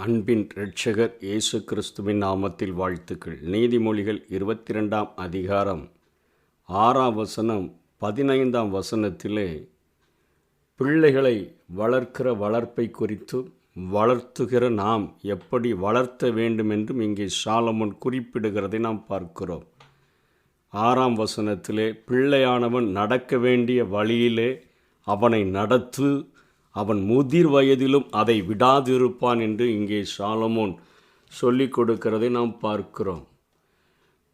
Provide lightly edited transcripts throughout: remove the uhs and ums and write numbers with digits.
அன்பின் இரட்சகர் இயேசு கிறிஸ்துவின் நாமத்தில் வாழ்த்துக்கள். நீதிமொழிகள் 22ஆம் அதிகாரம் 6ஆம் வசனம் 15ஆம் வசனத்திலே பிள்ளைகளை வளர்க்கிற வளர்ப்பை குறித்து வளர்த்துகிற நாம் எப்படி வளர்த்த வேண்டும் என்றும் இங்கே சாலமோன் குறிப்பிடுகிறதை நாம் பார்க்கிறோம். 6ஆம் வசனத்திலே பிள்ளையானவன் நடக்க வேண்டிய வழியிலே அவனை நடத்து, அவன் முதிர் வயதிலும் அதை விடாதிருப்பான் என்று இங்கே சாலமோன் சொல்லிக் கொடுக்கிறதை நாம் பார்க்கிறோம்.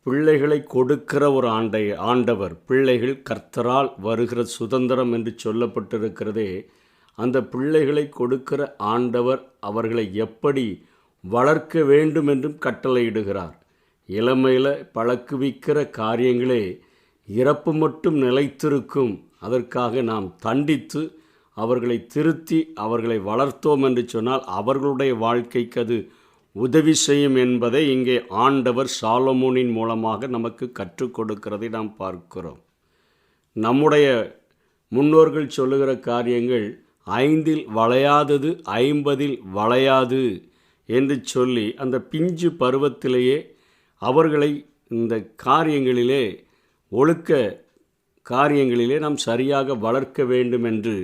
பிள்ளைகளை கொடுக்கிற ஒரு ஆண்டவர், பிள்ளைகள் கர்த்தரால் வருகிற சுதந்திரம் என்று சொல்லப்பட்டிருக்கிறதே, அந்த பிள்ளைகளை கொடுக்கிற ஆண்டவர் அவர்களை எப்படி வளர்க்க வேண்டும் என்றும் கட்டளையிடுகிறார். இளமையில் பழக்குவிக்கிற காரியங்களே இறப்பு மட்டும் நிலைத்திருக்கும். அதற்காக நாம் தண்டித்து அவர்களை திருத்தி அவர்களை வளர்த்தோம் என்று சொன்னால் அவர்களுடைய வாழ்க்கைக்கு அது உதவி செய்யும் என்பதை இங்கே ஆண்டவர் சாலமோனின் மூலமாக நமக்கு கற்றுக் கொடுக்கிறதை நாம் பார்க்கிறோம். நம்முடைய முன்னோர்கள் சொல்லுகிற காரியங்கள் 5இல் வளையாதது 50இல் வளையாது என்று சொல்லி அந்த பிஞ்சு பருவத்திலேயே அவர்களை இந்த காரியங்களிலே ஒழுக்க காரியங்களிலே நாம் சரியாக வளர்க்க வேண்டும் என்று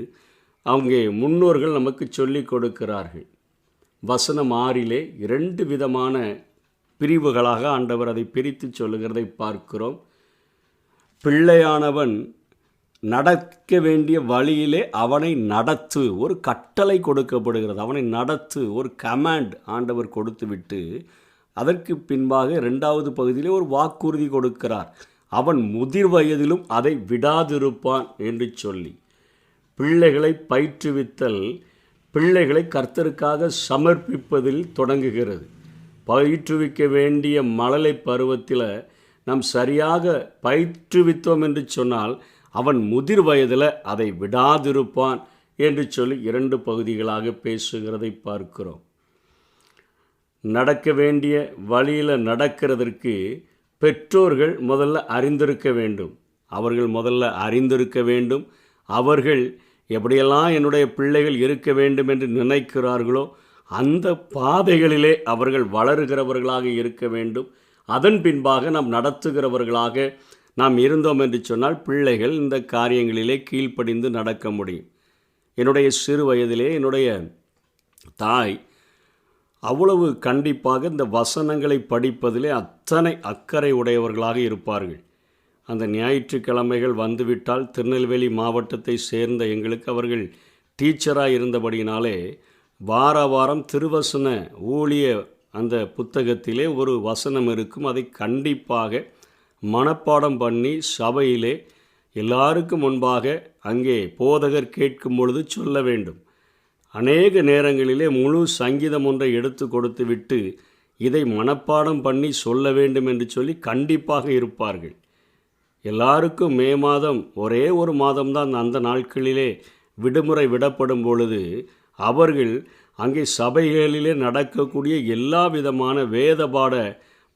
அவங்க முன்னோர்கள் நமக்கு சொல்லிக் கொடுக்கிறார்கள். வசனம் 6 2 விதமான பிரிவுகளாக ஆண்டவர் அதை பிரித்து சொல்லுகிறதை பார்க்கிறோம். பிள்ளையானவன் நடக்க வேண்டிய வழியிலே அவனை நடத்து, ஒரு கட்டளை கொடுக்கப்படுகிறது. அவனை நடத்து, ஒரு கமாண்ட் ஆண்டவர் கொடுத்து விட்டு அதற்கு பின்பாக 2வது பகுதியிலே ஒரு வாக்குறுதி கொடுக்கிறார். அவன் முதிர் வயதிலும் அதை விடாதிருப்பான் என்று சொல்லி பிள்ளைகளை பயிற்றுவித்தல் பிள்ளைகளை கர்த்தருக்காக சமர்ப்பிப்பதில் தொடங்குகிறது. பயிற்றுவிக்க வேண்டிய மழலை பருவத்தில் நாம் சரியாக பயிற்றுவித்தோம் என்று சொன்னால் அவன் முதிர் வயதில் அதை விடாதிருப்பான் என்று சொல்லி 2 பகுதிகளாக பேசுகிறதை பார்க்கிறோம். நடக்க வேண்டிய வழியில் நடக்கிறதற்கு பெற்றோர்கள் முதல்ல அறிந்திருக்க வேண்டும். அவர்கள் முதல்ல அறிந்திருக்க வேண்டும். அவர்கள் எப்படியெல்லாம் என்னுடைய பிள்ளைகள் இருக்க வேண்டும் என்று நினைக்கிறார்களோ அந்த பாதைகளிலே அவர்கள் வளருகிறவர்களாக இருக்க வேண்டும். அதன் பின்பாக நாம் நடத்துகிறவர்களாக நாம் இருந்தோம் என்று சொன்னால் பிள்ளைகள் இந்த காரியங்களிலே கீழ்ப்படிந்து நடக்க முடியும். என்னுடைய சிறு வயதிலே என்னுடைய தாய் அவ்வளவு கண்டிப்பாக இந்த வசனங்களை படிப்பதிலே அத்தனை அக்கறை உடையவர்களாக இருப்பார்கள். அந்த ஞாயிற்றுக்கிழமைகள் வந்துவிட்டால் திருநெல்வேலி மாவட்டத்தை சேர்ந்த எங்களுக்கு அவர்கள் டீச்சராக இருந்தபடியினாலே வாரம் திருவசன ஊழிய அந்த புத்தகத்திலே ஒரு வசனம் இருக்கும். அதை கண்டிப்பாக மனப்பாடம் பண்ணி சபையிலே எல்லாருக்கும் முன்பாக அங்கே போதகர் கேட்கும் பொழுது சொல்ல வேண்டும். அநேக நேரங்களிலே முழு சங்கீதம் ஒன்றை எடுத்து கொடுத்து விட்டு இதை மனப்பாடம் பண்ணி சொல்ல வேண்டும் என்று சொல்லி கண்டிப்பாக இருப்பார்கள். எல்லாருக்கும் மே மாதம் ஒரே ஒரு மாதம்தான் அந்த நாட்களிலே விடுமுறை விடப்படும் பொழுது அவர்கள் அங்கே சபைகளிலே நடக்கக்கூடிய எல்லா விதமான வேதபாட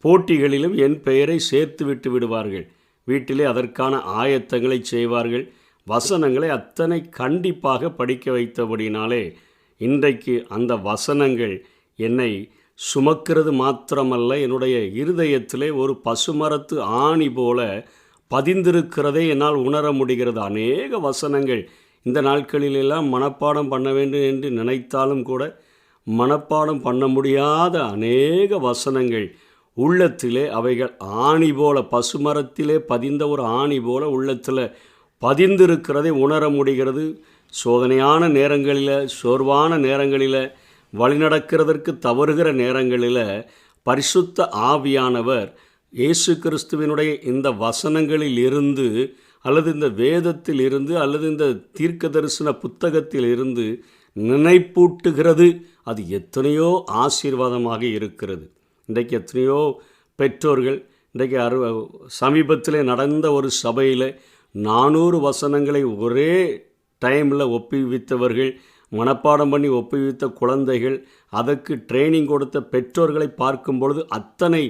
போட்டிகளிலும் என் பெயரை சேர்த்து விட்டு விடுவார்கள். வீட்டிலே அதற்கான ஆயத்தங்களை செய்வார்கள். வசனங்களை அத்தனை கண்டிப்பாக படிக்க வைத்தபடினாலே இன்றைக்கு அந்த வசனங்கள் என்னை சுமக்கிறது மாத்திரமல்ல, என்னுடைய இருதயத்திலே ஒரு பசுமரத்து ஆணி போல பதிந்திருக்கிறதை என்னால் உணர முடிகிறது. அநேக வசனங்கள் இந்த நாட்களிலெல்லாம் மனப்பாடம் பண்ண வேண்டும் என்று நினைத்தாலும் கூட மனப்பாடம் பண்ண முடியாத அநேக வசனங்கள் உள்ளத்திலே அவைகள் ஆணி போல, பசுமரத்திலே பதிந்த ஒரு ஆணி போல உள்ளத்தில் பதிந்திருக்கிறதை உணர முடிகிறது. சோதனையான நேரங்களில், சோர்வான நேரங்களில், வழிநடக்கிறதற்கு தவறுகிற நேரங்களில் பரிசுத்த ஆவியானவர் இயேசு கிறிஸ்துவினுடைய இந்த வசனங்களில் இருந்து அல்லது இந்த வேதத்தில் இருந்து அல்லது இந்த தீர்க்க தரிசன புத்தகத்தில் இருந்து நினைப்பூட்டுகிறது. அது எத்தனையோ ஆசீர்வாதமாக இருக்கிறது. இன்றைக்கு எத்தனையோ பெற்றோர்கள் இன்றைக்கு சமீபத்தில் நடந்த ஒரு சபையில் 400 வசனங்களை ஒரே டைமில் ஒப்புவித்தவர்கள், மனப்பாடம் பண்ணி ஒப்புவித்த குழந்தைகள், அதற்கு ட்ரைனிங் கொடுத்த பெற்றோர்களை பார்க்கும் பொழுது அத்தனை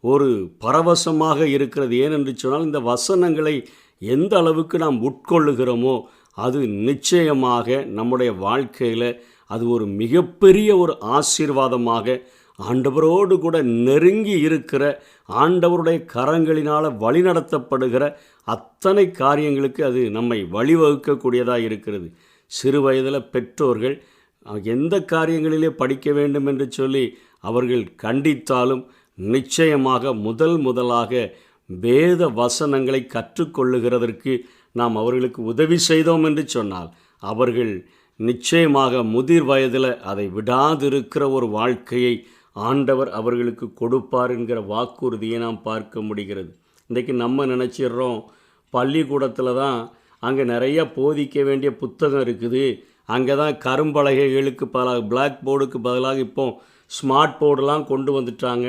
ஒரு பரவசமாக இருக்கிறது. ஏனென்று சொன்னால் இந்த வசனங்களை எந்த அளவுக்கு நாம் உட்கொள்ளுகிறோமோ அது நிச்சயமாக நம்முடைய வாழ்க்கையில் அது ஒரு மிகப்பெரிய ஒரு ஆசீர்வாதமாக ஆண்டவரோடு கூட நெருங்கி இருக்கிற ஆண்டவருடைய கரங்களினால் வழிநடத்தப்படுகிற அத்தனை காரியங்களுக்கு அது நம்மை வழிவகுக்கக்கூடியதாக இருக்கிறது. சிறு வயதில் பெற்றோர்கள் எந்த காரியங்களிலே படிக்க வேண்டும் என்று சொல்லி அவர்கள் கண்டித்தாலும் நிச்சயமாக முதலாக வேத வசனங்களை கற்றுக்கொள்ளுகிறதற்கு நாம் அவர்களுக்கு உதவி செய்தோம் என்று சொன்னால் அவர்கள் நிச்சயமாக முதிர் வயதில் அதை விடாதிருக்கிற ஒரு வாழ்க்கையை ஆண்டவர் அவர்களுக்கு கொடுப்பார் என்கிற வாக்குறுதியை நாம் பார்க்க முடிகிறது. இன்றைக்கி நம்ம நினச்சிடுறோம் பள்ளிக்கூடத்தில் தான் அங்கே நிறைய போதிக்க வேண்டிய புத்தகம் இருக்குது, அங்கே தான் கரும்பலகைகளுக்கு பிளாக் போர்டுக்கு பதிலாக இப்போ ஸ்மார்ட் போர்டெலாம் கொண்டு வந்துட்டாங்க,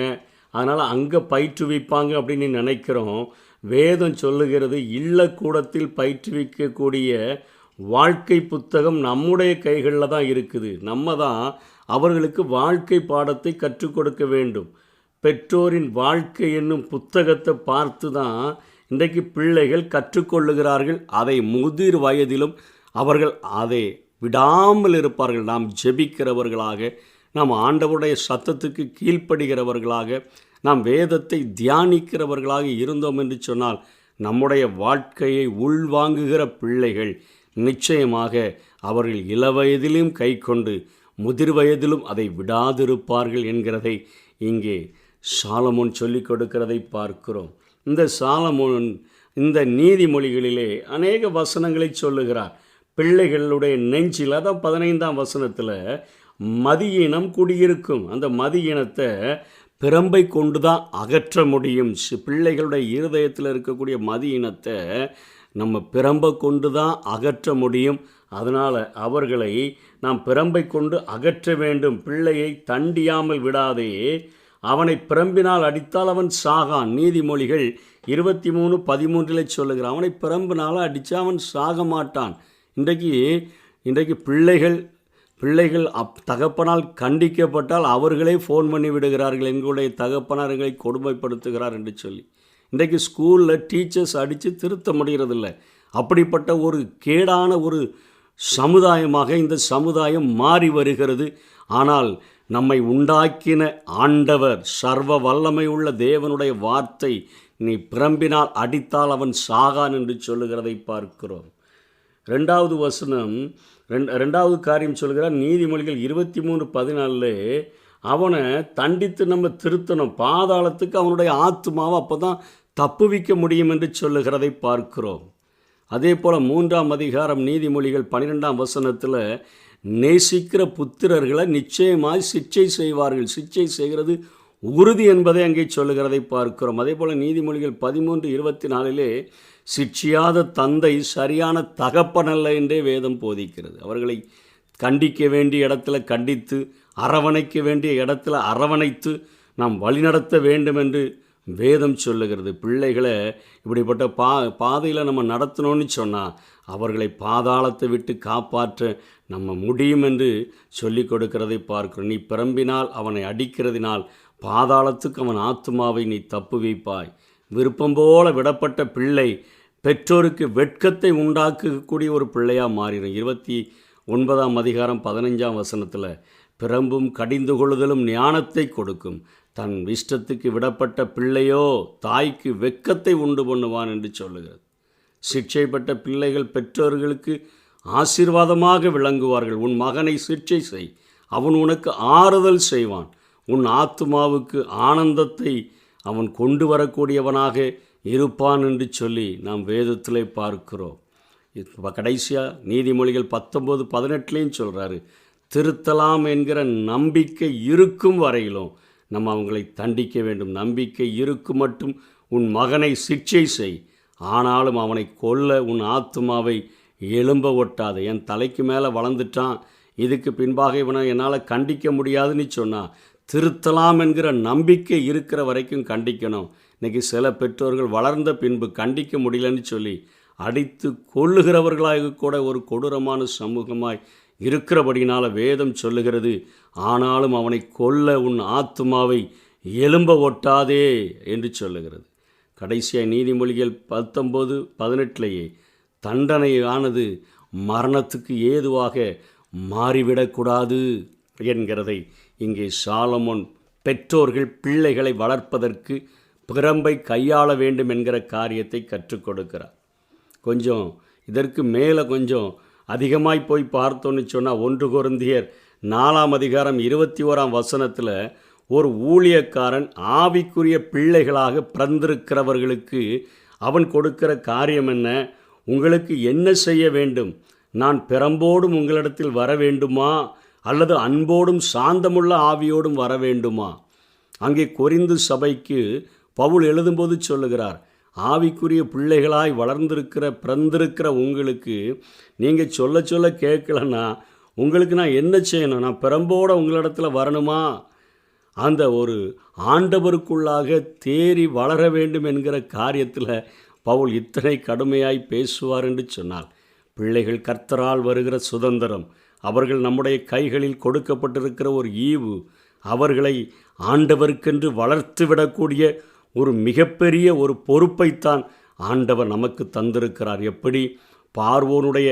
அதனால் அங்கே பயிற்றுவிப்பாங்க அப்படின்னு நினைக்கிறோம். வேதம் சொல்லுகிறது இல்லக்கூடத்தில் பயிற்றுவிக்கக்கூடிய வாழ்க்கை புத்தகம் நம்முடைய கைகளில் தான் இருக்குது. நம்ம தான் அவர்களுக்கு வாழ்க்கை பாடத்தை கற்றுக் கொடுக்க வேண்டும். பெற்றோரின் வாழ்க்கை என்னும் புத்தகத்தை பார்த்து தான் இன்றைக்கு பிள்ளைகள் கற்றுக்கொள்ளுகிறார்கள். அதை முதிர் வயதிலும் அவர்கள் அதை விடாமல் இருப்பார்கள். நாம் ஜெபிக்கிறவர்களாக, நாம் ஆண்டவருடைய சத்தத்துக்கு கீழ்ப்படுகிறவர்களாக, நாம் வேதத்தை தியானிக்கிறவர்களாக இருந்தோம் என்று சொன்னால் நம்முடைய வாழ்க்கையை உள்வாங்குகிற பிள்ளைகள் நிச்சயமாக அவர்கள் இளவயதிலும் கை கொண்டு முதிர் வயதிலும் அதை விடாதிருப்பார்கள் என்கிறதை இங்கே சாலமோன் சொல்லிக் கொடுக்கிறதை பார்க்கிறோம். இந்த சாலமோன் இந்த நீதிமொழிகளிலே அநேக வசனங்களை சொல்லுகிறார். பிள்ளைகளுடைய நெஞ்சில், அதான் 15ஆம் வசனத்தில் மதியினம் குடியிருக்கும். அந்த மதியினத்தை பிரம்பை கொண்டு தான் அகற்ற முடியும். பிள்ளைகளுடைய இருதயத்தில் இருக்கக்கூடிய மதியினத்தை நம்ம பிரம்பை கொண்டு தான் அகற்ற முடியும். அதனால் அவர்களை நாம் பிரம்பை கொண்டு அகற்ற வேண்டும். பிள்ளையை தண்டியாமல் விடாதே, அவனை பிரம்பினால் அடித்தால் அவன் சாகான். நீதிமொழிகள் 23:13 சொல்லுகிறான். அவனை பிரம்பினால் அடித்தா அவன் சாக மாட்டான். இன்றைக்கு பிள்ளைகள் தகப்பனால் கண்டிக்கப்பட்டால் அவர்களே ஃபோன் பண்ணி விடுகிறார்கள், எங்களுடைய தகப்பனார் எங்களை கொடுமைப்படுத்துகிறார் என்று சொல்லி. இன்றைக்கு ஸ்கூலில் டீச்சர்ஸ் அடித்து திருத்த முடிகிறதில்ல. அப்படிப்பட்ட ஒரு கேடான ஒரு சமுதாயமாக இந்த சமுதாயம் மாறி வருகிறது. ஆனால் நம்மை உண்டாக்கின ஆண்டவர், சர்வ வல்லமை உள்ள தேவனுடைய வார்த்தை, நீ பிரம்பினால் அடித்தால் அவன் சாகான் என்று சொல்லுகிறதை பார்க்கிறோம். ரெண்டாவது வசனம், ரெண்டாவது காரியம் சொல்கிறார். நீதிமொழிகள் 23:14 அவனை தண்டித்து நம்ம திருத்தணும். பாதாளத்துக்கு அவனுடைய ஆத்மாவை அப்போ தான் தப்புவிக்க முடியும் என்று சொல்லுகிறதை பார்க்கிறோம். அதே போல் 3ஆம் அதிகாரம் நீதிமொழிகள் 12ஆம் வசனத்தில் நேசிக்கிற புத்திரர்களை நிச்சயமாய் சிட்சை செய்வார்கள். சிட்சை செய்கிறது உறுதி என்பதை அங்கே சொல்லுகிறதை பார்க்கிறோம். அதே போல் நீதிமொழிகள் 13:24 சிட்சியாத தந்தை சரியான தகப்பனல்ல என்றே வேதம் போதிக்கிறது. அவர்களை கண்டிக்க வேண்டிய இடத்துல கண்டித்து, அரவணைக்க வேண்டிய இடத்துல அரவணைத்து நாம் வழிநடத்த வேண்டும் என்று வேதம் சொல்லுகிறது. பிள்ளைகளை இப்படிப்பட்ட பாதையில் நம்ம நடத்தணும்னு சொன்னால் அவர்களை பாதாளத்தை விட்டு காப்பாற்ற நம்ம முடியும் என்று சொல்லி கொடுக்கிறதை பார்க்கிறோம். நீ பிரம்பினால் அவனை அடிக்கிறதினால் பாதாளத்துக்கு அவன் ஆத்துமாவை நீ தப்பு வைப்பாய். விருப்பம் போல விடப்பட்ட பிள்ளை பெற்றோருக்கு வெட்கத்தை உண்டாக்கக்கூடிய ஒரு பிள்ளையாக மாறிடும். 29ஆம் அதிகாரம் 15ஆம் வசனத்தில் பிரம்பும் கடிந்து கொள்ளுதலும் ஞானத்தை கொடுக்கும், தன் இஷ்டத்துக்கு விடப்பட்ட பிள்ளையோ தாய்க்கு வெட்கத்தை உண்டு பண்ணுவான் என்று சொல்லுகிறது. சிக்ஷைப்பட்ட பிள்ளைகள் பெற்றோர்களுக்கு ஆசீர்வாதமாக விளங்குவார்கள். உன் மகனை சிக்ஷை செய், அவன் உனக்கு ஆறுதல் செய்வான். உன் ஆத்துமாவுக்கு ஆனந்தத்தை அவன் கொண்டு வரக்கூடியவனாக இருப்பான் என்று சொல்லி நாம் வேதத்திலே பார்க்கிறோம். இப்போ கடைசியாக நீதிமொழிகள் 19:18 சொல்கிறாரு, திருத்தலாம் என்கிற நம்பிக்கை இருக்கும் வரையிலும் நம்ம அவங்களை தண்டிக்க வேண்டும். நம்பிக்கை இருக்கும் மட்டும் உன் மகனை சிக்ஷை செய், ஆனாலும் அவனை கொல்ல உன் ஆத்துமாவை எழும்ப ஒட்டாது. என் தலைக்கு மேலே வளர்ந்துட்டான், இதுக்கு பின்பாக இவனை என்னால் கண்டிக்க முடியாதுன்னு சொன்னால் திருத்தலாம் என்கிற நம்பிக்கை இருக்கிற வரைக்கும் கண்டிக்கணும். இன்றைக்கி சில பெற்றோர்கள் வளர்ந்த பின்பு கண்டிக்க முடியலன்னு சொல்லி அடித்து கொள்ளுகிறவர்களாக கூட ஒரு கொடூரமான சமூகமாய் இருக்கிறபடினால வேதம் சொல்லுகிறது, ஆனாலும் அவனை கொல்ல உன் ஆத்துமாவை எலும்ப ஒட்டாதே என்று சொல்லுகிறது. கடைசியாக நீதிமொழிகள் 19:18 தண்டனையானது மரணத்துக்கு ஏதுவாக மாறிவிடக்கூடாது என்கிறதை இங்கே சாலமோன் பெற்றோர்கள் பிள்ளைகளை வளர்ப்பதற்கு பிரம்பை கையாள வேண்டும் என்கிற காரியத்தை கற்றுக் கொடுக்கிறார். கொஞ்சம் இதற்கு மேலே கொஞ்சம் அதிகமாய் போய் பார்த்தோன்னு சொன்னால் 1 கொரிந்தியர் 4:21 ஒரு ஊழியக்காரன் ஆவிக்குரிய பிள்ளைகளாக பிறந்திருக்கிறவர்களுக்கு அவன் கொடுக்கிற காரியம் என்ன? உங்களுக்கு என்ன செய்ய வேண்டும்? நான் பிரம்போடும் உங்களிடத்தில் வர வேண்டுமா, அல்லது அன்போடும் சாந்தமுள்ள ஆவியோடும் வர வேண்டுமா? அங்கே கொரிந்து சபைக்கு பவுல் எழுதும்போது சொல்லுகிறார், ஆவிக்குரிய பிள்ளைகளாய் பிறந்திருக்கிற உங்களுக்கு நீங்கள் சொல்ல கேட்கலன்னா உங்களுக்கு நான் என்ன செய்யணும்? நான் பிரம்போடு உங்களிடத்தில் வரணுமா? அந்த ஒரு ஆண்டவருக்குள்ளாக தேறி வளர வேண்டும் என்கிற காரியத்தில் பவுல் இத்தனை கடுமையாய் பேசுவார் என்று சொன்னால், பிள்ளைகள் கர்த்தரால் வருகிற சுதந்திரம், அவர்கள் நம்முடைய கைகளில் கொடுக்கப்பட்டிருக்கிற ஒரு ஈவு, அவர்களை ஆண்டவருக்கென்று வளர்த்து விடக்கூடிய ஒரு மிகப்பெரிய ஒரு பொறுப்பைத்தான் ஆண்டவர் நமக்கு தந்திருக்கிறார். எப்படி பார்வோனுடைய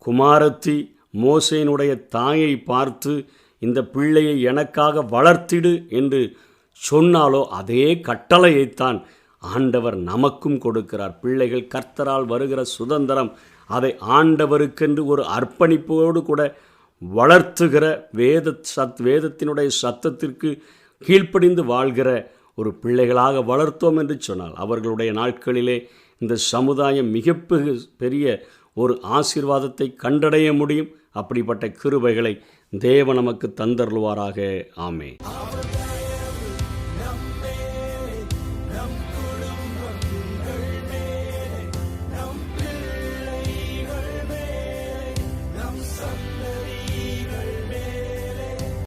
குமாரத்தி மோசேனுடைய தாயை பார்த்து இந்த பிள்ளையை எனக்காக வளர்த்திடு என்று சொன்னாலோ அதே கட்டளையைத்தான் ஆண்டவர் நமக்கும் கொடுக்கிறார். பிள்ளைகள் கர்த்தரால் வருகிற சுதந்திரம், அதை ஆண்டவருக்கென்று ஒரு அர்ப்பணிப்போடு கூட வளர்த்துகிற வேதத்தினுடைய சத்தத்திற்கு கீழ்ப்படிந்து வாழ்கிற ஒரு பிள்ளைகளாக வளர்த்தோம் என்று சொன்னால் அவர்களுடைய நாட்களிலே இந்த சமுதாயம் மிக பெரிய ஒரு ஆசீர்வாதத்தை கண்டடைய முடியும். அப்படிப்பட்ட கிருபைகளை தேவன் நமக்கு தந்தருள்வாராக. ஆமென்.